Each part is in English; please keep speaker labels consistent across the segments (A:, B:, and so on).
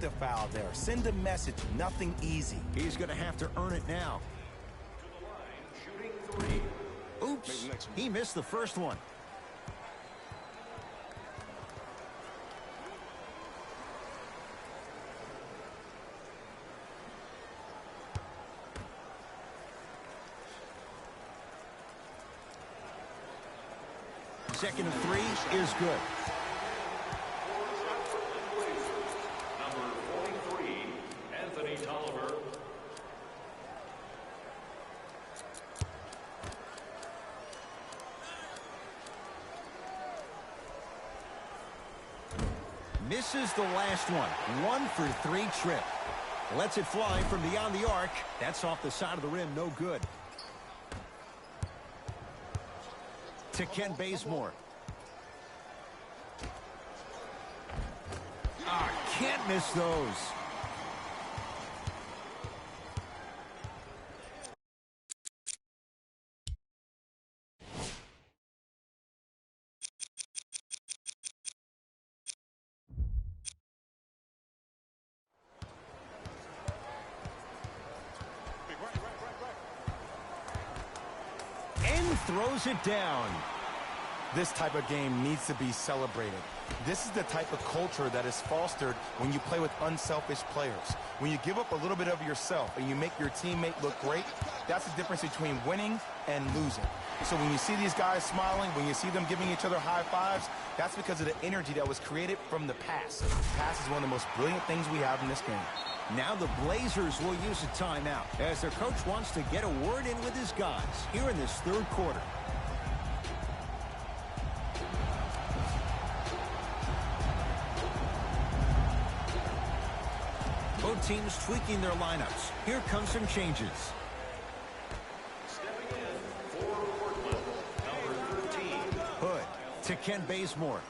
A: The foul there. Send a message. Nothing easy.
B: He's going to have to earn it now. Oops, he missed the first one. Second and 3 is good. Misses the last one. 1 for 3 trip. Lets it fly from beyond the arc. That's off the side of the rim. No good. To Ken Bazemore. Can't miss those. And throws it down.
A: This type of game needs to be celebrated. This is the type of culture that is fostered when you play with unselfish players. When you give up a little bit of yourself and you make your teammate look great, that's the difference between winning and losing. So when you see these guys smiling, when you see them giving each other high fives, that's because of the energy that was created from the pass. Pass is one of the most brilliant things we have in this game.
B: Now the Blazers will use a timeout as their coach wants to get a word in with his guys here in this third quarter. Both teams tweaking their lineups. Here come some changes.
C: Stepping in for Portland, number 13.
B: Hood to Ken Bazemore.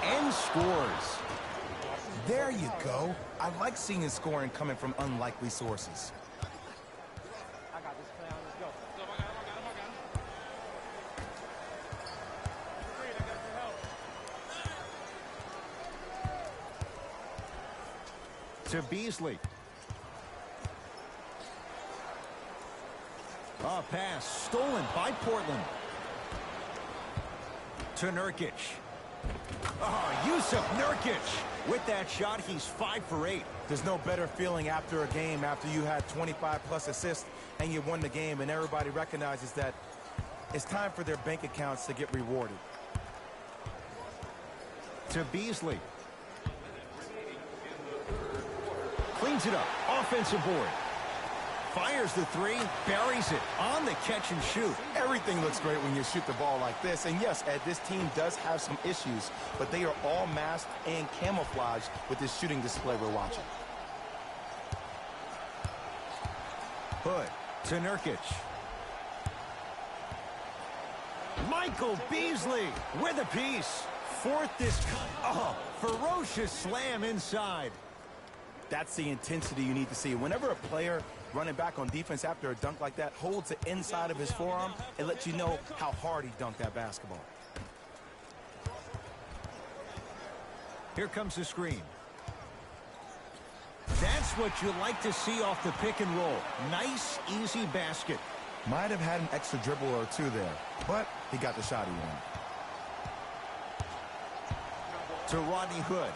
B: And scores.
A: There you go. I like seeing his scoring coming from unlikely sources.
B: To Beasley. A pass stolen by Portland. To Nurkic. Yusuf Nurkic. With that shot, he's 5 for 8.
A: There's no better feeling after a game after you had 25-plus assists and you won the game and everybody recognizes that it's time for their bank accounts to get rewarded.
B: To Beasley. Cleans it up. Offensive board. Fires the 3. Buries it. On the catch and shoot.
A: Everything looks great when you shoot the ball like this. And yes, Ed, this team does have some issues, but they are all masked and camouflaged with this shooting display we're watching.
B: Hood to Nurkic. Michael Beasley with a piece. Fourth this. Ferocious slam inside.
A: That's the intensity you need to see. Whenever a player running back on defense after a dunk like that holds the inside of his forearm, it lets you know how hard he dunked that basketball.
B: Here comes the screen. That's what you like to see off the pick and roll. Nice, easy basket.
A: Might have had an extra dribble or two there, but he got the shot he wanted.
B: To Rodney Hood.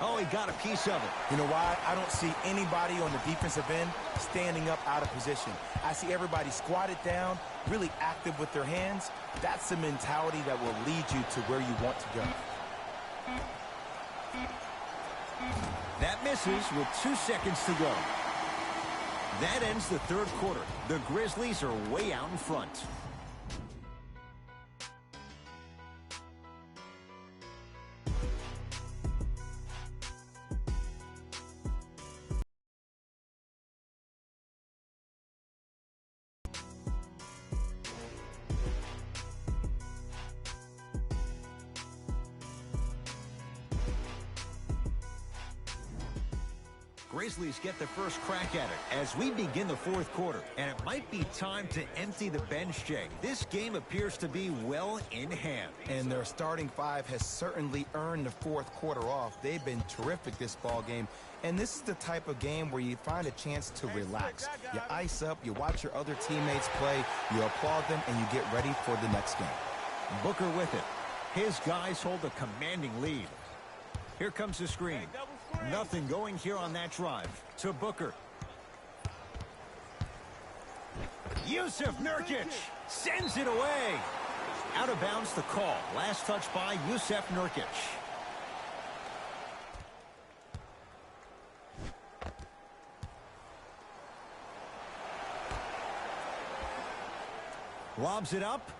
B: Oh, he got a piece of it.
A: You know why? I don't see anybody on the defensive end standing up out of position. I see everybody squatted down, really active with their hands. That's the mentality that will lead you to where you want to go.
B: That misses with 2 seconds to go. That ends the third quarter. The Grizzlies are way out in front. Grizzlies get the first crack at it as we begin the fourth quarter. And it might be time to empty the bench, Jay. This game appears to be well in hand.
A: And their starting five has certainly earned the fourth quarter off. They've been terrific this ball game. And this is the type of game where you find a chance to relax. You ice up, you watch your other teammates play, you applaud them, and you get ready for the next game.
B: Booker with it. His guys hold a commanding lead. Here comes the screen. Nothing going here on that drive. To Booker. Yusuf Nurkic sends it away. Out of bounds the call. Last touch by Yusuf Nurkic. Lobs it up.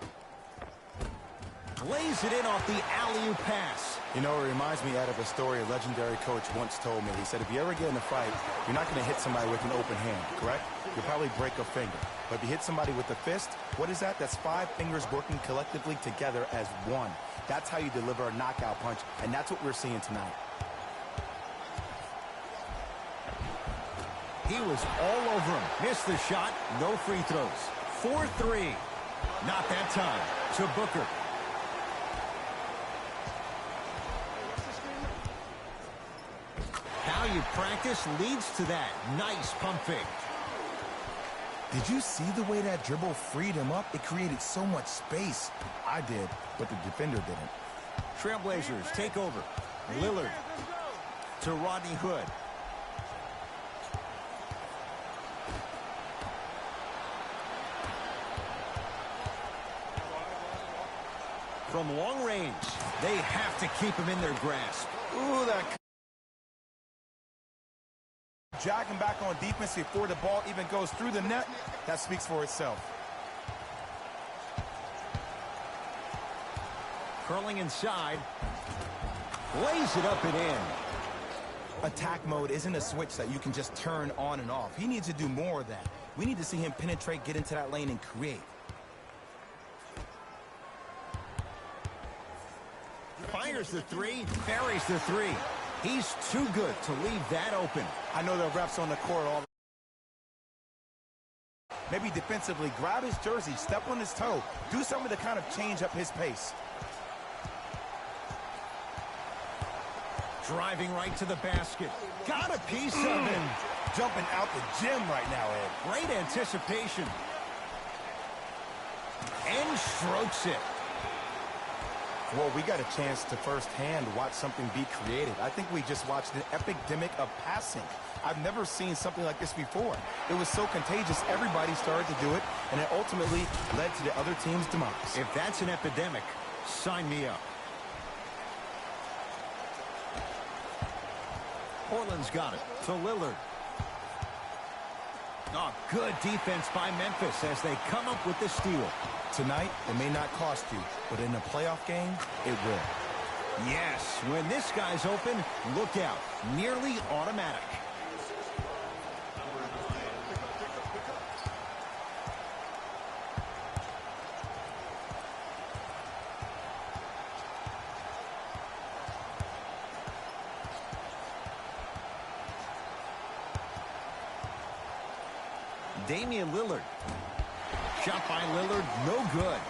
B: Lays it in off the alley-oop pass.
A: You know, it reminds me of a story a legendary coach once told me. He said, if you ever get in a fight, you're not going to hit somebody with an open hand, correct? You'll probably break a finger. But if you hit somebody with a fist, what is that? That's 5 fingers working collectively together as one. That's how you deliver a knockout punch, and that's what we're seeing tonight.
B: He was all over him. Missed the shot. No free throws. 4-3. Not that time. To Booker. How you practice leads to that. Nice pump fake.
A: Did you see the way that dribble freed him up? It created so much space. I did, but the defender didn't.
B: Trailblazers take over. Lillard to Rodney Hood. From long range, they have to keep him in their grasp.
A: Ooh, that... Jogging back on defense before the ball even goes through the net, that speaks for itself.
B: Curling inside. Lays it up and in.
A: Attack mode isn't a switch that you can just turn on and off. He needs to do more of that. We need to see him penetrate, get into that lane, and create.
B: Fires the three, buries the three. He's too good to leave that open.
A: I know the refs on the court all. Maybe defensively, grab his jersey, step on his toe, do something to kind of change up his pace.
B: Driving right to the basket. Got a piece of him.
A: Jumping out the gym right now, Ed.
B: Great anticipation. And strokes it.
A: Well, we got a chance to firsthand watch something be created. I think we just watched an epidemic of passing. I've never seen something like this before. It was so contagious, everybody started to do it, and it ultimately led to the other team's demise.
B: If that's an epidemic, sign me up. Portland's got it to Lillard. Oh, good defense by Memphis as they come up with the steal.
A: Tonight, it may not cost you, but in a playoff game, it will.
B: Yes, when this guy's open, look out. Nearly automatic. Damian Lillard. Shot by Lillard, no good.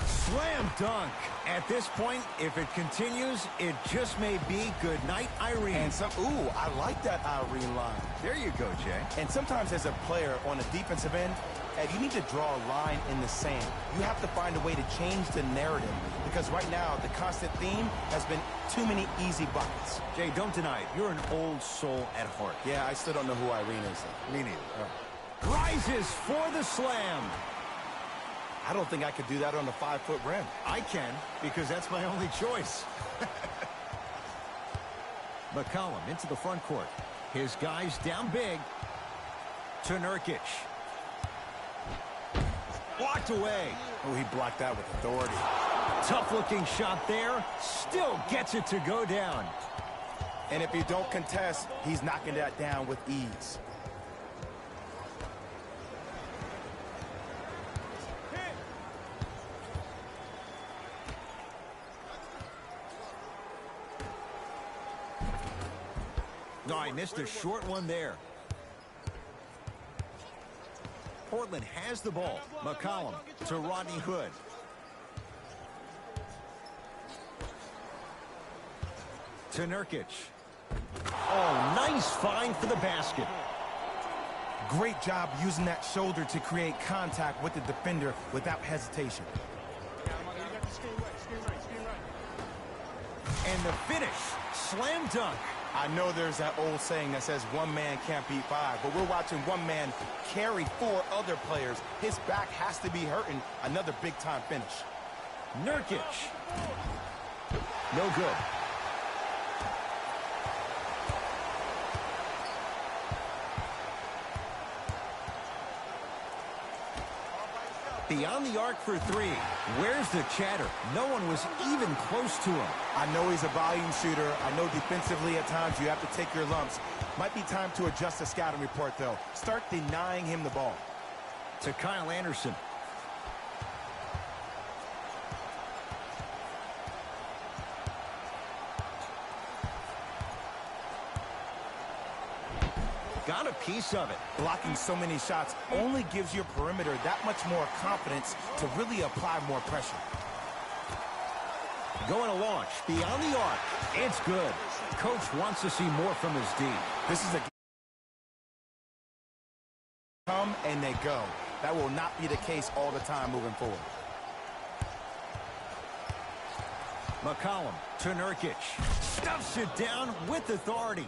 B: Slam dunk. At this point, if it continues, it just may be good night, Irene.
A: And ooh, I like that Irene line.
B: There you go, Jay.
A: And sometimes as a player on the defensive end, Ed, you need to draw a line in the sand. You have to find a way to change the narrative because right now the constant theme has been too many easy buckets.
B: Jay, don't deny it. You're an old soul at heart.
A: Yeah, I still don't know who Irene is.
B: Me neither. Rises for the slam.
A: I don't think I could do that on the 5-foot rim.
B: I can, because that's my only choice. McCollum into the front court. His guys down big. To Nurkic. Blocked away.
A: Oh, he blocked that with authority.
B: Tough-looking shot there. Still gets it to go down.
A: And if you don't contest, he's knocking that down with ease.
B: Oh, he missed a short one there. Portland has the ball. McCollum to Rodney Hood. To Nurkic. Oh, nice find for the basket.
A: Great job using that shoulder to create contact with the defender without hesitation.
B: And the finish, slam dunk.
A: I know there's that old saying that says one man can't beat five, but we're watching one man carry four other players. His back has to be hurting. Another big-time finish.
B: Nurkic. No good. Beyond the arc for three. Where's the chatter? No one was even close to him.
A: I know he's a volume shooter. I know defensively at times you have to take your lumps. Might be time to adjust the scouting report, though. Start denying him the ball.
B: To Kyle Anderson. Got a piece of it.
A: Blocking so many shots only gives your perimeter that much more confidence to really apply more pressure.
B: Going to launch beyond the arc. It's good. Coach wants to see more from his D.
A: This is a come and they go. That will not be the case all the time moving forward.
B: McCollum to Nurkic. Stuffs it down with authority.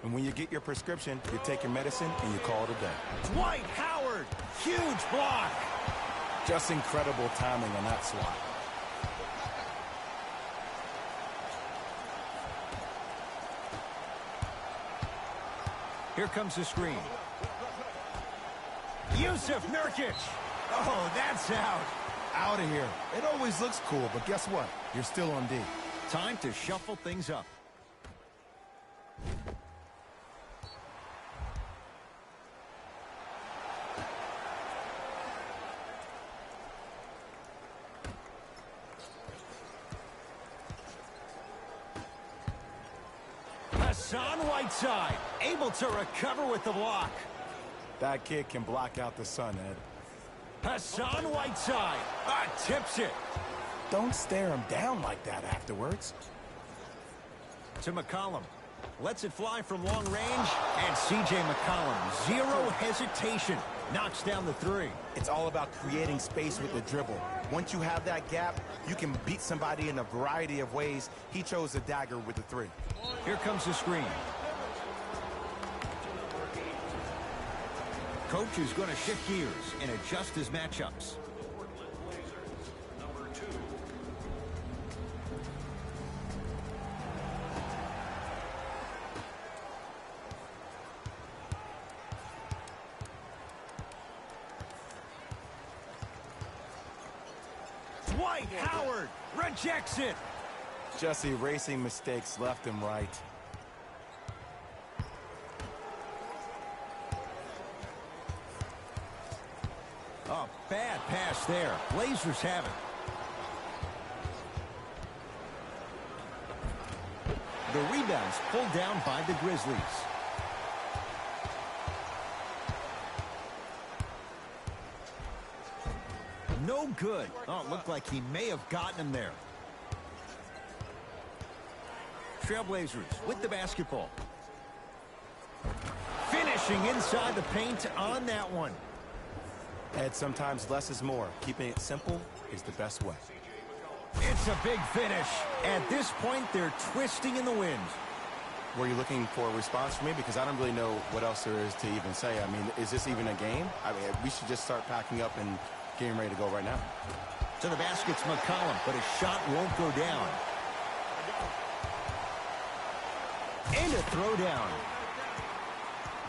A: And when you get your prescription, you take your medicine and you call it a day.
B: Dwight Howard. Huge block.
A: Just incredible timing on that swat.
B: Here comes the screen. Yusuf Nurkic. Oh, that's out.
A: Out of here. It always looks cool, but guess what? You're still on D.
B: Time to shuffle things up. Hassan Whiteside, able to recover with the block.
A: That kid can block out the sun, Ed.
B: Hassan Whiteside, tips it.
A: Don't stare him down like that afterwards.
B: To McCollum, lets it fly from long range, and C.J. McCollum, zero hesitation, knocks down the three.
A: It's all about creating space with the dribble. Once you have that gap, you can beat somebody in a variety of ways. He chose the dagger with the three.
B: Here comes the screen. Coach is going to shift gears and adjust his matchups. Dwight Howard rejects it.
A: Just erasing mistakes left and right.
B: Oh, bad pass there. Blazers have it. The rebound's pulled down by the Grizzlies. No good. Oh, it looked like he may have gotten him there. Trailblazers with the basketball. Finishing inside the paint on that one.
A: Ed, sometimes less is more. Keeping it simple is the best way.
B: It's a big finish. At this point, they're twisting in the wind.
A: Were you looking for a response from me? Because I don't really know what else there is to even say. I mean, is this even a game? I mean, we should just start packing up and getting ready to go right now.
B: To the basket's McCollum, but his shot won't go down. And a throwdown.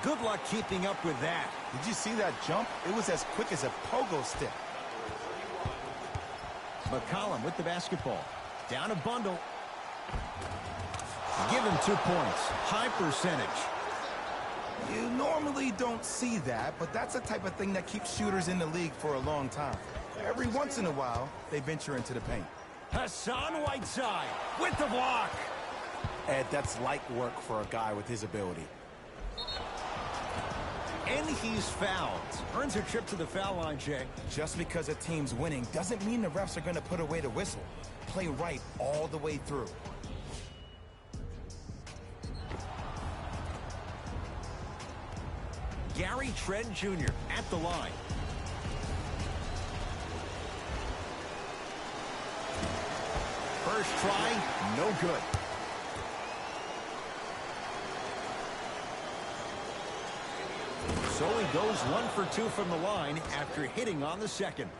B: Good luck keeping up with that.
A: Did you see that jump? It was as quick as a pogo stick.
B: McCollum with the basketball. Down a bundle. Give him 2 points. High percentage.
A: You normally don't see that, but that's the type of thing that keeps shooters in the league for a long time. Every once in a while, they venture into the paint.
B: Hassan Whiteside with the block.
A: Ed, that's light work for a guy with his ability.
B: And he's fouled. Earns a trip to the foul line, Jay.
A: Just because a team's winning doesn't mean the refs are going to put away the whistle. Play right all the way through.
B: Gary Trent Jr. at the line. First try, no good. So he goes 1 for 2 from the line after hitting on the second.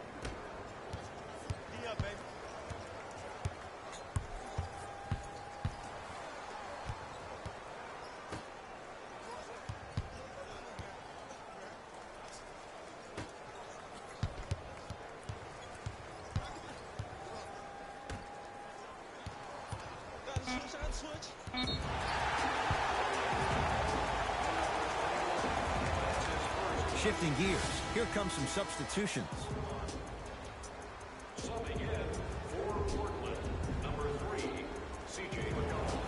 B: Shifting gears, here come some substitutions.
C: Subbing in for Portland, number 3, C.J. McCollum.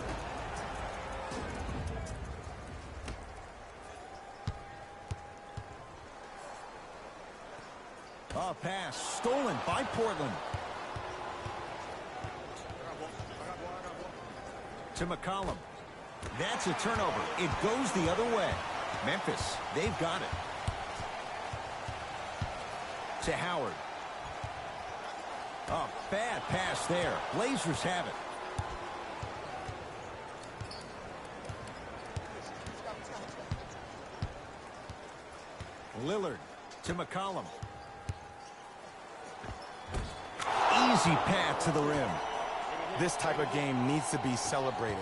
B: A pass stolen by Portland. To McCollum. That's a turnover. It goes the other way. Memphis, they've got it. To Howard. A bad pass there. Blazers have it. Lillard to McCollum. Easy path to the rim.
A: This type of game needs to be celebrated.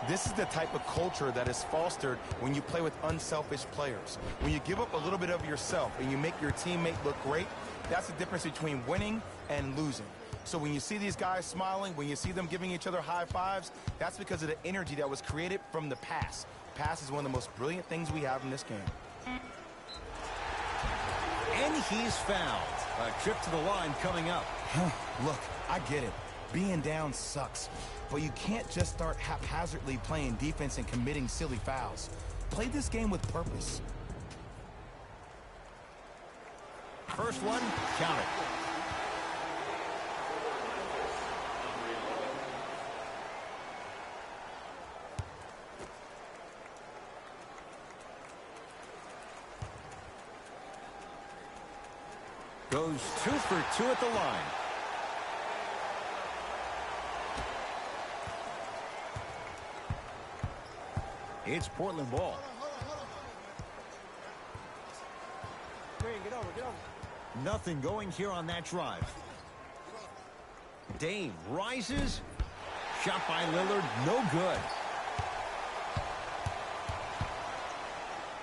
A: This is the type of culture that is fostered when you play with unselfish players. When you give up a little bit of yourself and you make your teammate look great, that's the difference between winning and losing. So when you see these guys smiling, when you see them giving each other high fives, that's because of the energy that was created from the pass. Pass is one of the most brilliant things we have in this game.
B: And he's fouled. A trip to the line coming up.
A: Look, I get it. Being down sucks. But you can't just start haphazardly playing defense and committing silly fouls. Play this game with purpose.
B: First one, count it. Goes 2 for 2 at the line. It's Portland ball.
D: Get over.
B: Nothing going here on that drive. Dame rises. Shot by Lillard, no good.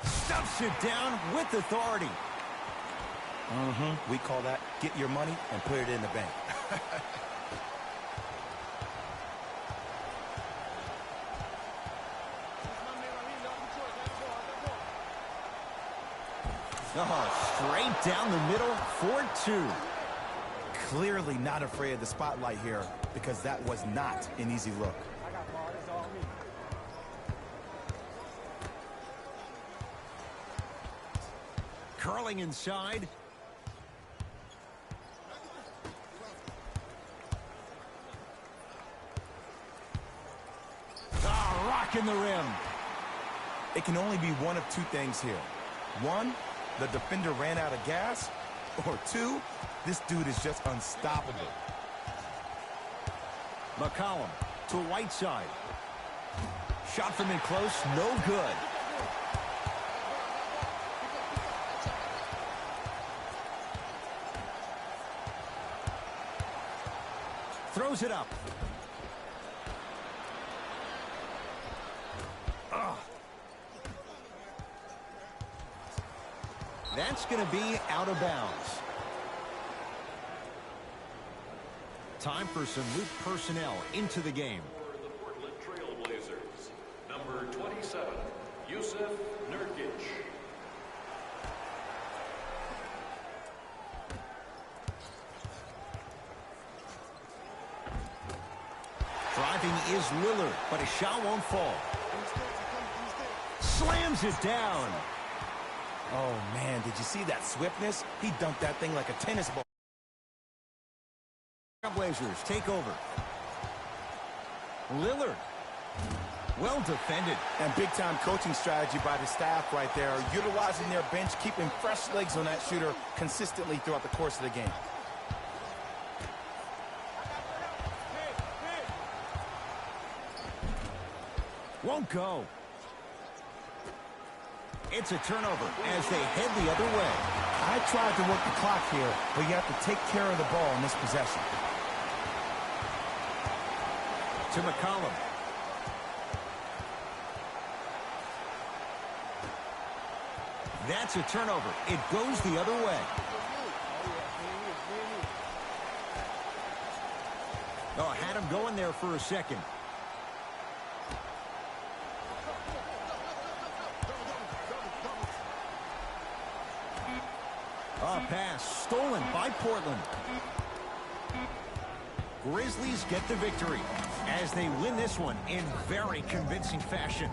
B: Stuffs it down with authority.
A: We call that get your money and put it in the bank.
B: Oh, straight down the middle for 2.
A: Clearly not afraid of the spotlight here because that was not an easy look.
D: I got ball. It's all me.
B: Curling inside. Rocking the rim.
A: It can only be one of two things here. One, the defender ran out of gas. Or two, this dude is just unstoppable.
B: McCollum to Whiteside. Shot from in close, no good. Throws it up. That's going to be out of bounds. Time for some new personnel into the game.
C: For the Portland Trailblazers, number 27, Yusuf Nurkic.
B: driving is Lillard, but his shot won't fall. Slams it down.
A: Oh, man, did you see that swiftness? He dunked that thing like a tennis ball.
B: Blazers take over. Lillard. Well defended.
A: And big-time coaching strategy by the staff right there, utilizing their bench, keeping fresh legs on that shooter consistently throughout the course of the game.
B: Won't go. It's a turnover as they head the other way.
A: I tried to work the clock here, but you have to take care of the ball in this possession.
B: To McCollum. That's a turnover. It goes the other way. Oh, had him going there for a second. Pass stolen by Portland. Grizzlies get the victory as they win this one in very convincing fashion.